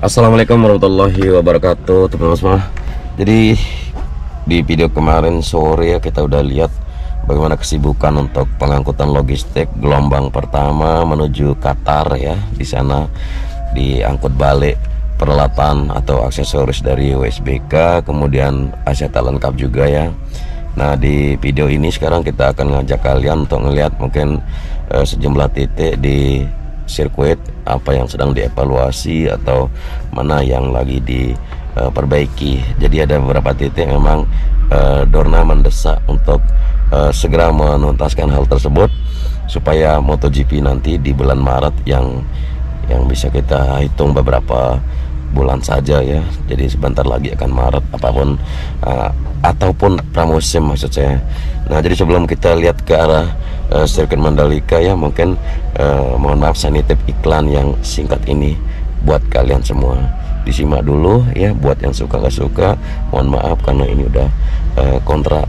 Assalamualaikum warahmatullahi wabarakatuh, teman-teman semua. Jadi di video kemarin sore ya, kita udah lihat bagaimana kesibukan untuk pengangkutan logistik gelombang pertama menuju Qatar ya. Di sana diangkut balik peralatan atau aksesoris dari USBK, kemudian aset lengkap juga ya. Nah, di video ini sekarang kita akan ngajak kalian untuk ngelihat mungkin sejumlah titik di sirkuit, apa yang sedang dievaluasi atau mana yang lagi diperbaiki. Jadi ada beberapa titik memang Dorna mendesak untuk segera menuntaskan hal tersebut supaya MotoGP nanti di bulan Maret yang bisa kita hitung beberapa bulan saja ya. Jadi sebentar lagi akan Maret ataupun pramusim maksud saya. Nah, jadi sebelum kita lihat ke arah sirkuit Mandalika ya, mungkin mohon maaf saya nitip iklan yang singkat ini buat kalian semua. Disimak dulu ya, buat yang suka gak suka mohon maaf karena ini udah kontra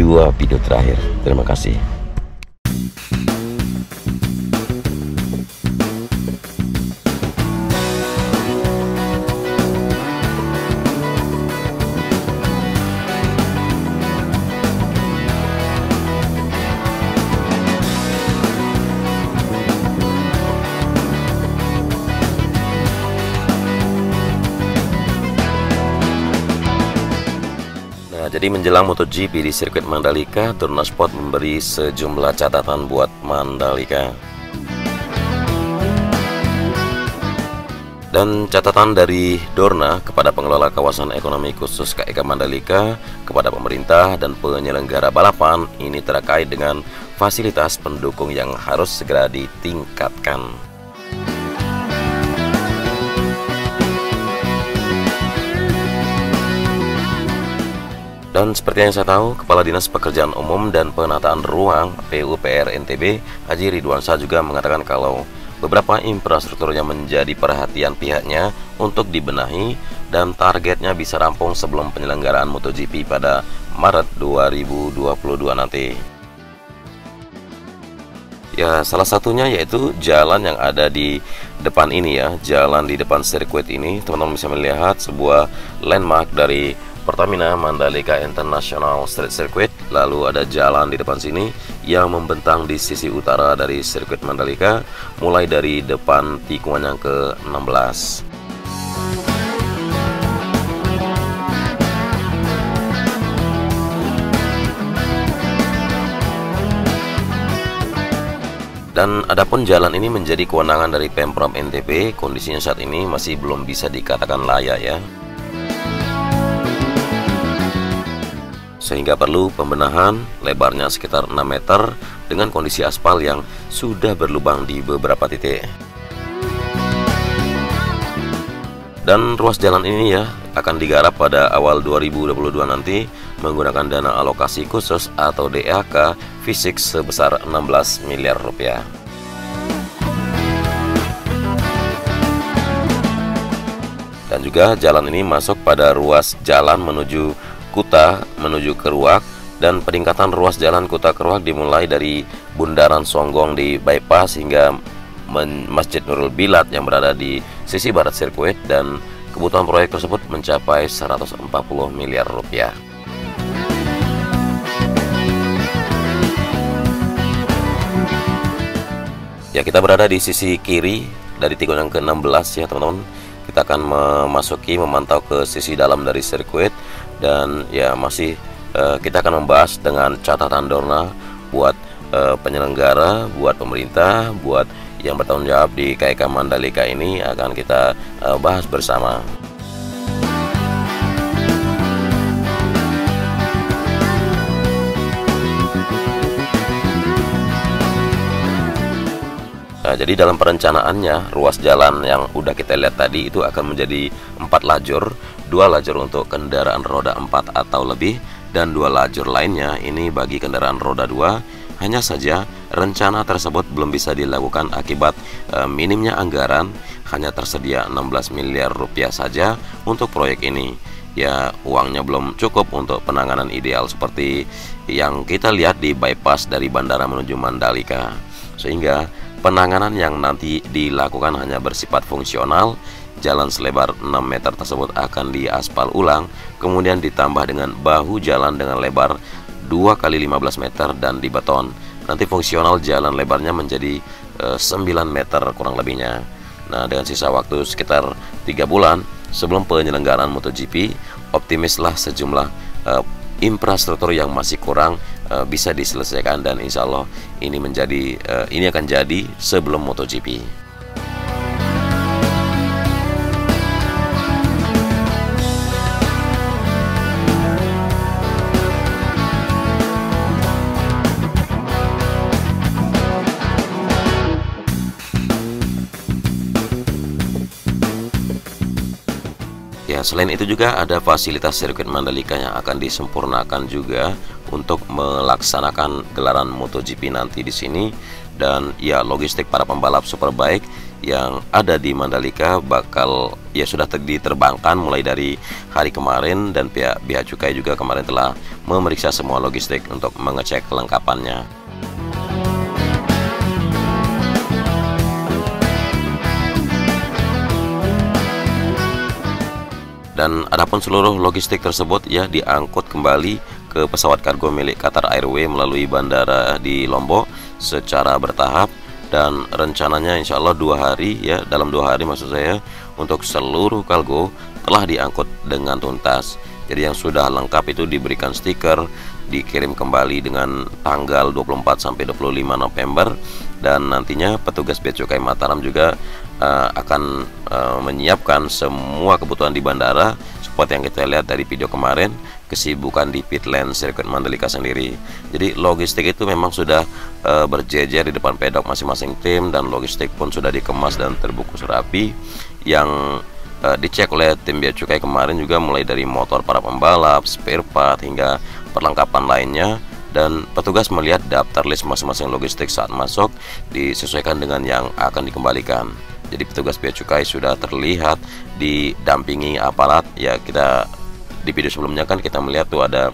2 video terakhir. Terima kasih. Jadi menjelang MotoGP di sirkuit Mandalika, Dorna Sport memberi sejumlah catatan buat Mandalika. Dan catatan dari Dorna kepada pengelola kawasan ekonomi khusus KEK Mandalika, kepada pemerintah dan penyelenggara balapan ini terkait dengan fasilitas pendukung yang harus segera ditingkatkan. Dan seperti yang saya tahu, Kepala Dinas Pekerjaan Umum dan Penataan Ruang PUPR NTB, Haji Ridwan Shah juga mengatakan kalau beberapa infrastrukturnya menjadi perhatian pihaknya untuk dibenahi dan targetnya bisa rampung sebelum penyelenggaraan MotoGP pada Maret 2022 nanti. Ya, salah satunya yaitu jalan yang ada di depan ini ya, jalan di depan sirkuit ini. Teman-teman bisa melihat sebuah landmark dari Pertamina Mandalika International Street Circuit. Lalu ada jalan di depan sini yang membentang di sisi utara dari sirkuit Mandalika, mulai dari depan tikungan yang ke-16. Dan adapun jalan ini menjadi kewenangan dari Pemprov NTB, kondisinya saat ini masih belum bisa dikatakan layak ya, sehingga perlu pembenahan. Lebarnya sekitar 6 meter dengan kondisi aspal yang sudah berlubang di beberapa titik. Dan ruas jalan ini ya akan digarap pada awal 2022 nanti menggunakan dana alokasi khusus atau DAK fisik sebesar 16 miliar rupiah. Dan juga jalan ini masuk pada ruas jalan menuju Kuta menuju Keruak, dan peningkatan ruas jalan Kuta Keruak dimulai dari Bundaran Songgong di bypass hingga Masjid Nurul Bilad yang berada di sisi barat sirkuit, dan kebutuhan proyek tersebut mencapai 140 miliar rupiah. Ya, kita berada di sisi kiri dari tikungan yang ke-16 ya teman-teman. Kita akan memantau ke sisi dalam dari sirkuit. Dan ya masih kita akan membahas dengan catatan Dorna buat penyelenggara, buat pemerintah, buat yang bertanggung jawab di KEK Mandalika ini akan kita bahas bersama. Nah, jadi dalam perencanaannya ruas jalan yang udah kita lihat tadi itu akan menjadi 4 lajur, 2 lajur untuk kendaraan roda 4 atau lebih, dan 2 lajur lainnya ini bagi kendaraan roda 2. Hanya saja rencana tersebut belum bisa dilakukan akibat minimnya anggaran, hanya tersedia 16 miliar rupiah saja untuk proyek ini. Ya, uangnya belum cukup untuk penanganan ideal seperti yang kita lihat di bypass dari bandara menuju Mandalika, sehingga penanganan yang nanti dilakukan hanya bersifat fungsional, jalan selebar 6 meter tersebut akan diaspal ulang, kemudian ditambah dengan bahu jalan dengan lebar 2 kali 15 meter dan dibeton. Nanti fungsional jalan lebarnya menjadi 9 meter kurang lebihnya. Nah, dengan sisa waktu sekitar 3 bulan sebelum penyelenggaraan MotoGP, optimislah sejumlah infrastruktur yang masih kurang bisa diselesaikan, dan insya Allah ini akan jadi sebelum MotoGP. Ya, selain itu juga ada fasilitas sirkuit Mandalika yang akan disempurnakan juga untuk melaksanakan gelaran MotoGP nanti di sini. Dan ya, logistik para pembalap superbike yang ada di Mandalika bakal ya sudah diterbangkan mulai dari hari kemarin, dan pihak Bea Cukai juga kemarin telah memeriksa semua logistik untuk mengecek kelengkapannya. Dan adapun seluruh logistik tersebut ya diangkut kembali ke pesawat kargo milik Qatar Airways melalui bandara di Lombok secara bertahap, dan rencananya insya Allah 2 hari ya, dalam 2 hari maksud saya, untuk seluruh kargo telah diangkut dengan tuntas. Jadi yang sudah lengkap itu diberikan stiker, dikirim kembali dengan tanggal 24 sampai 25 November, dan nantinya petugas Bea Cukai Mataram juga akan menyiapkan semua kebutuhan di bandara seperti yang kita lihat dari video kemarin, kesibukan di pit lane sirkuit Mandalika sendiri. Jadi logistik itu memang sudah berjejer di depan pedok masing-masing tim, dan logistik pun sudah dikemas dan terbungkus rapi. Yang dicek oleh tim Bea Cukai kemarin juga mulai dari motor para pembalap, spare part hingga perlengkapan lainnya, dan petugas melihat daftar list masing-masing logistik saat masuk disesuaikan dengan yang akan dikembalikan. Jadi petugas Bea Cukai sudah terlihat didampingi aparat ya. Kita di video sebelumnya kan kita melihat tuh ada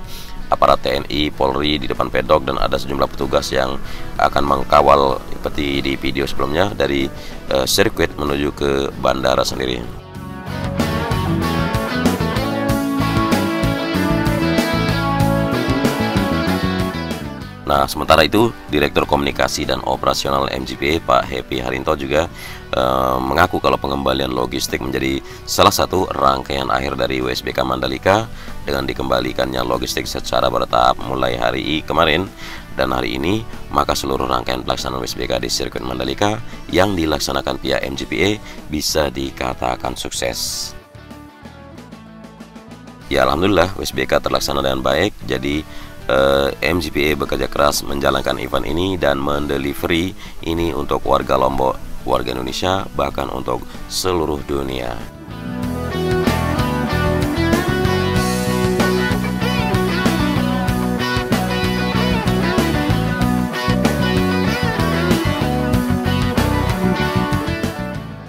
aparat TNI, Polri di depan pedok, dan ada sejumlah petugas yang akan mengkawal seperti di video sebelumnya dari sirkuit menuju ke bandara sendiri. Nah, sementara itu Direktur Komunikasi dan Operasional MGPA Pak Happy Harinto juga mengaku kalau pengembalian logistik menjadi salah satu rangkaian akhir dari WSBK Mandalika dengan dikembalikannya logistik secara bertahap mulai hari kemarin dan hari ini, maka seluruh rangkaian pelaksanaan WSBK di sirkuit Mandalika yang dilaksanakan pihak MGPA bisa dikatakan sukses. Ya, alhamdulillah WSBK terlaksana dengan baik. Jadi MGPA bekerja keras menjalankan event ini dan mendelivery ini untuk warga Lombok, warga Indonesia, bahkan untuk seluruh dunia.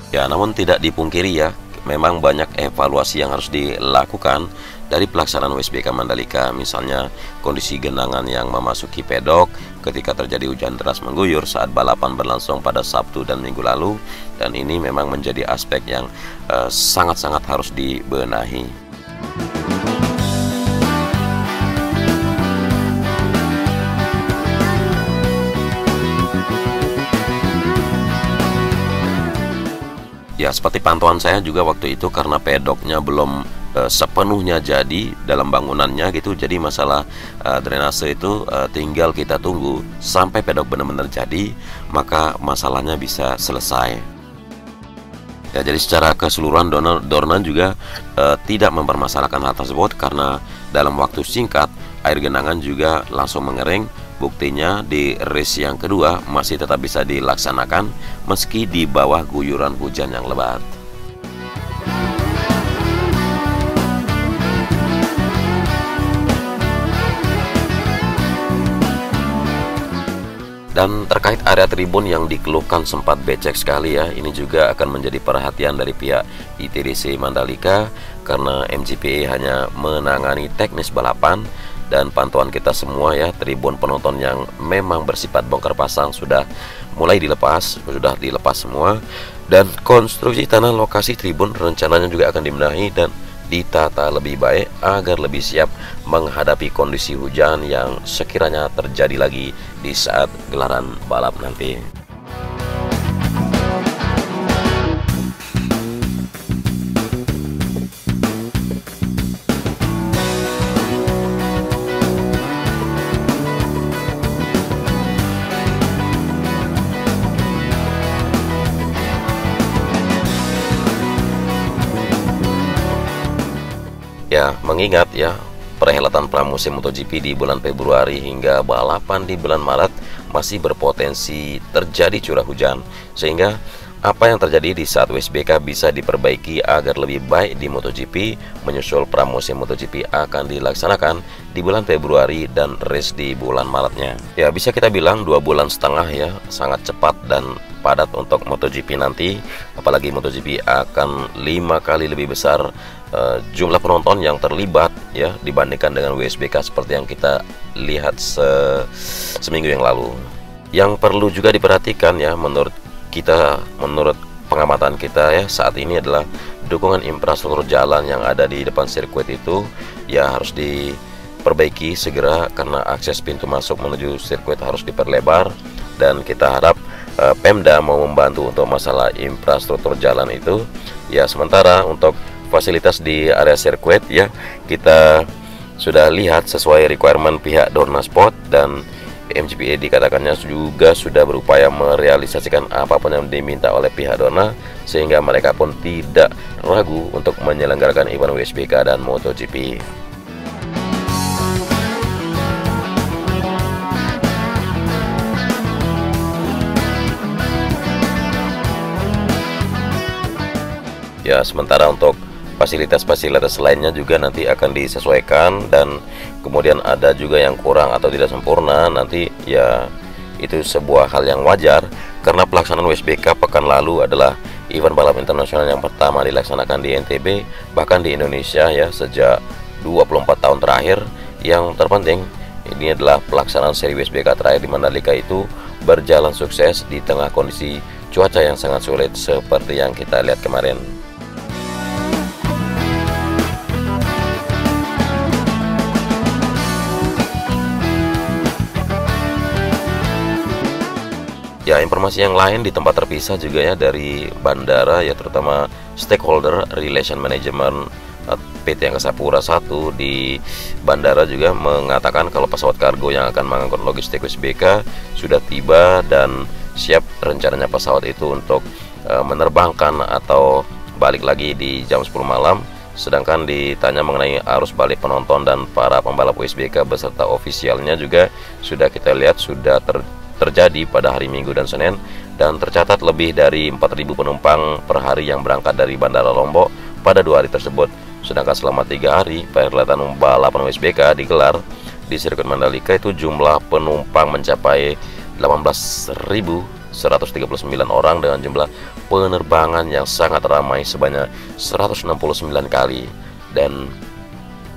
Ya, namun tidak dipungkiri ya, memang banyak evaluasi yang harus dilakukan dari pelaksanaan WSBK Mandalika. Misalnya kondisi genangan yang memasuki pedok ketika terjadi hujan deras mengguyur saat balapan berlangsung pada Sabtu dan Minggu lalu, dan ini memang menjadi aspek yang sangat-sangat harus dibenahi. Ya, seperti pantauan saya juga waktu itu, karena pedoknya belum sepenuhnya jadi dalam bangunannya gitu, jadi masalah drainase itu tinggal kita tunggu sampai pedok benar-benar jadi, maka masalahnya bisa selesai. Ya, jadi secara keseluruhan Dorna juga tidak mempermasalahkan hal tersebut, karena dalam waktu singkat air genangan juga langsung mengering. Buktinya di race yang kedua masih tetap bisa dilaksanakan meski di bawah guyuran hujan yang lebat. Dan terkait area tribun yang dikeluhkan sempat becek sekali ya, ini juga akan menjadi perhatian dari pihak ITDC Mandalika, karena MGPA hanya menangani teknis balapan. Dan pantauan kita semua ya, tribun penonton yang memang bersifat bongkar pasang sudah mulai dilepas, semua. Dan konstruksi tanah lokasi tribun rencananya juga akan dibenahi dan ditata lebih baik agar lebih siap menghadapi kondisi hujan yang sekiranya terjadi lagi di saat gelaran balap nanti. Ya, mengingat ya, perhelatan pramusim MotoGP di bulan Februari hingga balapan di bulan Maret masih berpotensi terjadi curah hujan, sehingga apa yang terjadi di saat WSBK bisa diperbaiki agar lebih baik di MotoGP. Menyusul pramusim MotoGP akan dilaksanakan di bulan Februari dan race di bulan Maretnya. Ya, bisa kita bilang 2,5 bulan ya, sangat cepat dan padat untuk MotoGP nanti. Apalagi MotoGP akan 5 kali lebih besar jumlah penonton yang terlibat ya dibandingkan dengan WSBK seperti yang kita lihat seminggu yang lalu. Yang perlu juga diperhatikan ya, menurut pengamatan kita ya, saat ini adalah dukungan infrastruktur jalan yang ada di depan sirkuit itu ya harus diperbaiki segera, karena akses pintu masuk menuju sirkuit harus diperlebar, dan kita harap Pemda mau membantu untuk masalah infrastruktur jalan itu ya. Sementara untuk fasilitas di area sirkuit ya, kita sudah lihat sesuai requirement pihak Dorna Sport, dan MGPA dikatakannya juga sudah berupaya merealisasikan apapun yang diminta oleh pihak Dorna, sehingga mereka pun tidak ragu untuk menyelenggarakan event WSBK dan MotoGP. Ya, sementara untuk fasilitas-fasilitas lainnya juga nanti akan disesuaikan, dan kemudian ada juga yang kurang atau tidak sempurna nanti ya, itu sebuah hal yang wajar karena pelaksanaan WSBK pekan lalu adalah event balap internasional yang pertama dilaksanakan di NTB, bahkan di Indonesia ya, sejak 24 tahun terakhir. Yang terpenting ini adalah pelaksanaan seri WSBK terakhir di Mandalika itu berjalan sukses di tengah kondisi cuaca yang sangat sulit seperti yang kita lihat kemarin. Ya, informasi yang lain di tempat terpisah juga ya dari bandara ya, terutama Stakeholder Relation Management PT Angkasa Pura I di bandara juga mengatakan kalau pesawat kargo yang akan mengangkut logistik WSBK sudah tiba dan siap rencananya pesawat itu untuk menerbangkan atau balik lagi di jam 10 malam. Sedangkan ditanya mengenai arus balik penonton dan para pembalap WSBK beserta ofisialnya juga sudah kita lihat sudah terjadi pada hari Minggu dan Senin, dan tercatat lebih dari 4.000 penumpang per hari yang berangkat dari Bandara Lombok pada 2 hari tersebut. Sedangkan selama 3 hari perhelatan balapan WSBK digelar di sirkuit Mandalika itu jumlah penumpang mencapai 18.139 orang dengan jumlah penerbangan yang sangat ramai sebanyak 169 kali. Dan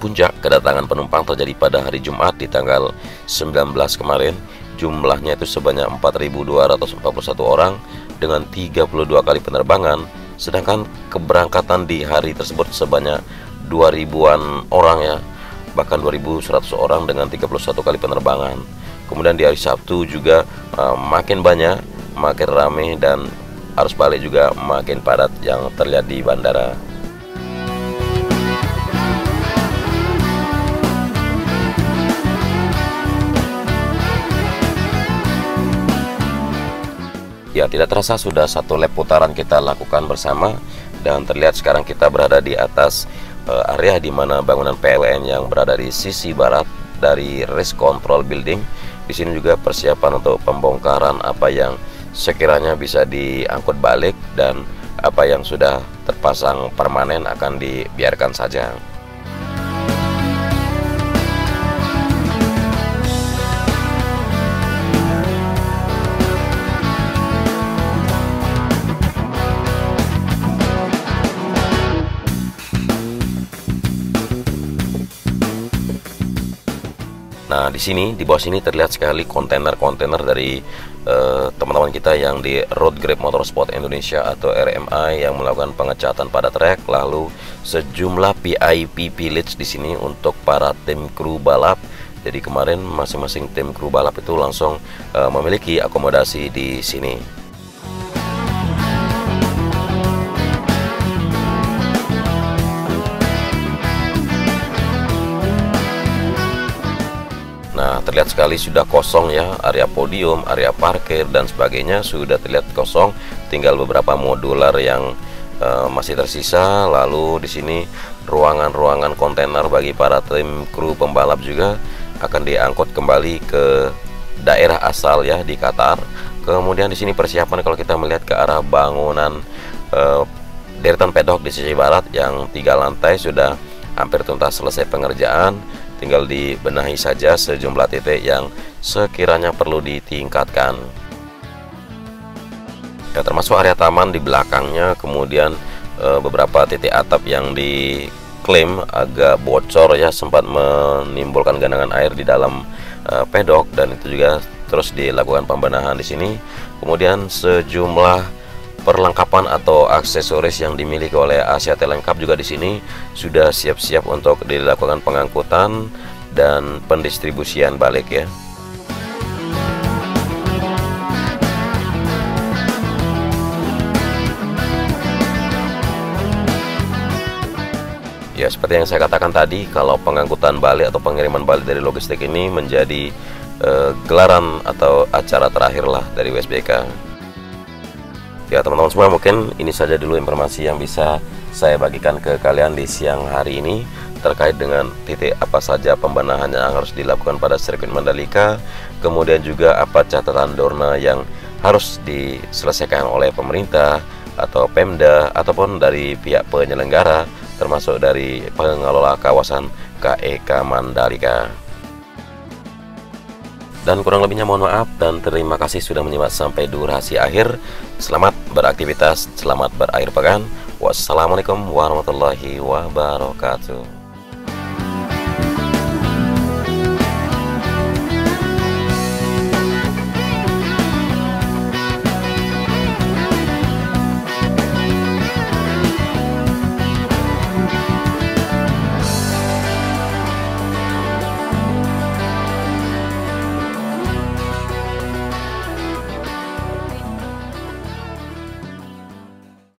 puncak kedatangan penumpang terjadi pada hari Jumat di tanggal 19 kemarin. Jumlahnya itu sebanyak 4.241 orang dengan 32 kali penerbangan. Sedangkan keberangkatan di hari tersebut sebanyak 2.000-an orang ya, bahkan 2.100 orang dengan 31 kali penerbangan. Kemudian di hari Sabtu juga makin banyak, makin ramai, dan arus balik juga makin padat yang terlihat di bandara. Ya, tidak terasa sudah 1 lap putaran kita lakukan bersama, dan terlihat sekarang kita berada di atas area di mana bangunan PLN yang berada di sisi barat dari Race Control Building. Di sini juga persiapan untuk pembongkaran apa yang sekiranya bisa diangkut balik, dan apa yang sudah terpasang permanen akan dibiarkan saja. Nah, di sini, di bawah sini terlihat sekali kontainer-kontainer dari teman-teman kita yang di Road Grip Motorsport Indonesia atau RMI yang melakukan pengecatan pada trek, lalu sejumlah VIP village di sini untuk para tim kru balap. Jadi kemarin masing-masing tim kru balap itu langsung memiliki akomodasi di sini. Nah, terlihat sekali sudah kosong ya, area podium, area parkir dan sebagainya sudah terlihat kosong. Tinggal beberapa modular yang masih tersisa. Lalu di sini ruangan-ruangan kontainer bagi para tim kru pembalap juga akan diangkut kembali ke daerah asal ya, di Qatar. Kemudian di sini persiapan kalau kita melihat ke arah bangunan deretan pedok di sisi barat yang 3 lantai sudah hampir tuntas selesai pengerjaan. Tinggal dibenahi saja sejumlah titik yang sekiranya perlu ditingkatkan. Ya, termasuk area taman di belakangnya, kemudian beberapa titik atap yang diklaim agak bocor ya, sempat menimbulkan genangan air di dalam pedok, dan itu juga terus dilakukan pembenahan di sini. Kemudian sejumlah perlengkapan atau aksesoris yang dimiliki oleh Asia Talent Cup juga di sini sudah siap-siap untuk dilakukan pengangkutan dan pendistribusian balik ya. Ya, seperti yang saya katakan tadi, kalau pengangkutan balik atau pengiriman balik dari logistik ini menjadi gelaran atau acara terakhir lah dari WSBK. Ya teman-teman semua, mungkin ini saja dulu informasi yang bisa saya bagikan ke kalian di siang hari ini terkait dengan titik apa saja pembenahan yang harus dilakukan pada sirkuit Mandalika, kemudian juga apa catatan Dorna yang harus diselesaikan oleh pemerintah atau Pemda ataupun dari pihak penyelenggara, termasuk dari pengelola kawasan KEK Mandalika. Dan kurang lebihnya mohon maaf dan terima kasih sudah menyimak sampai durasi akhir. Selamat beraktivitas, selamat berakhir pekan. Wassalamualaikum warahmatullahi wabarakatuh.